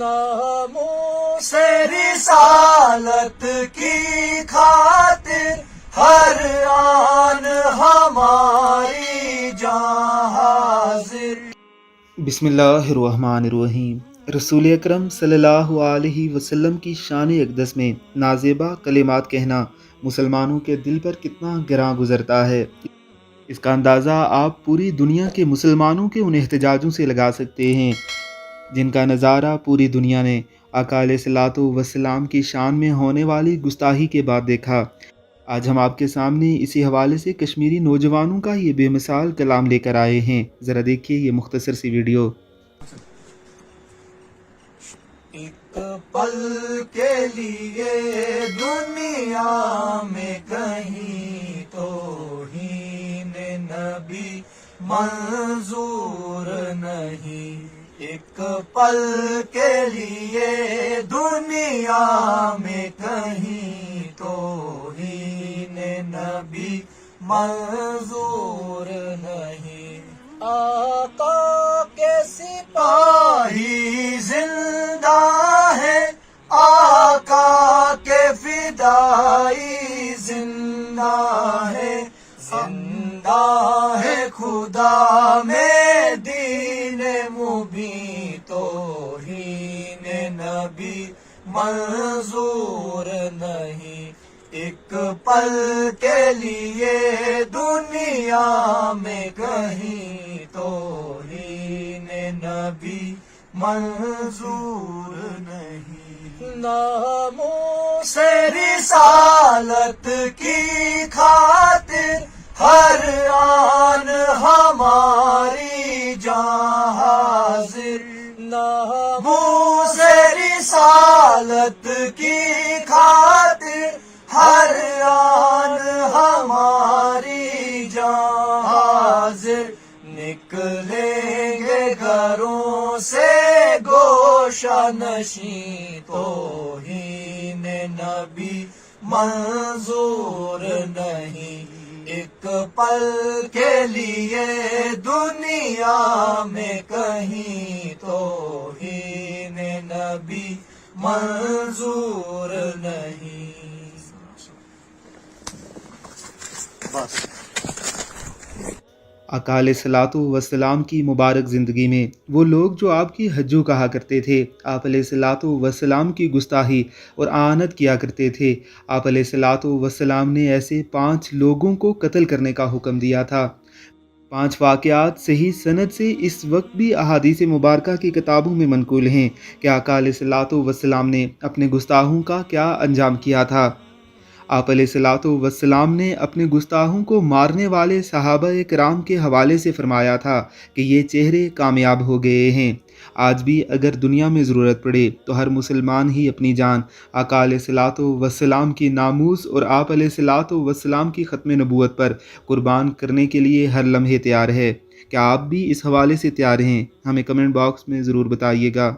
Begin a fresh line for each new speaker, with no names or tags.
ناموس رسالت کی خاطر ہر آن ہماری جان حاضر۔
بسم اللہ الرحمن الرحیم۔ رسول اکرم صلی اللہ علیہ وسلم کی شان اقدس میں نازیبا کلمات کہنا مسلمانوں کے دل پر کتنا گراں گزرتا ہے، اس کا اندازہ آپ پوری دنیا کے مسلمانوں کے ان احتجاجوں سے لگا سکتے ہیں جن کا نظارہ پوری دنیا نے آقا علیہ الصلوۃ والسلام کی شان میں ہونے والی گستاخی کے بعد دیکھا۔ آج ہم آپ کے سامنے اسی حوالے سے کشمیری نوجوانوں کا یہ بے مثال کلام لے کر آئے ہیں، ذرا دیکھیے یہ مختصر سی ویڈیو۔
ایک پل کے لیے دنیا میں کہیں توہین نبی منظور نہیں، ایک پل کے لیے دنیا میں کہیں توہین نبی منظور نہیں۔ آقا کے سپاہی زندہ ہے، آقا کے فدائی زندہ ہے، زندہ ہے خدا میں دین مبین، توہین نبی منظور نہیں، ایک پل کے لیے دنیا میں کہیں توہین نبی منظور نہیں۔ ناموس رسالت کی خاطر ہر آن ہماری جان حاضر، ناموس رسالت کی خاطر ہر آن ہماری جان حاضر، نکلیں گے گھروں سے گوشہ نشیں، توہین نبی منظور نہیں، ایک پل کے لیے دنیا میں کہیں توہین نبی منظور نہیں۔
آقا علیہ الصلوۃ والسلام کی مبارک زندگی میں وہ لوگ جو آپ کی حجو کہا کرتے تھے، آپ علیہ الصلوۃ والسلام کی گستاخی اور اعانت کیا کرتے تھے، آپ علیہ الصلوۃ والسلام نے ایسے 5 لوگوں کو قتل کرنے کا حکم دیا تھا۔ 5 واقعات صحیح سند سے اس وقت بھی احادیث مبارکہ کی کتابوں میں منقول ہیں کہ آقا علیہ الصلوۃ والسلام نے اپنے گستاخوں کا کیا انجام کیا تھا۔ آپ علیہ الصلوۃ والسلام نے اپنے گستاخوں کو مارنے والے صحابہ کرام کے حوالے سے فرمایا تھا کہ یہ چہرے کامیاب ہو گئے ہیں۔ آج بھی اگر دنیا میں ضرورت پڑے تو ہر مسلمان ہی اپنی جان آقا علیہ الصلوۃ والسلام کی ناموس اور آپ علیہ الصلوۃ والسلام کی ختم نبوت پر قربان کرنے کے لیے ہر لمحے تیار ہے۔ کیا آپ بھی اس حوالے سے تیار ہیں؟ ہمیں کمنٹ باکس میں ضرور بتائیے گا۔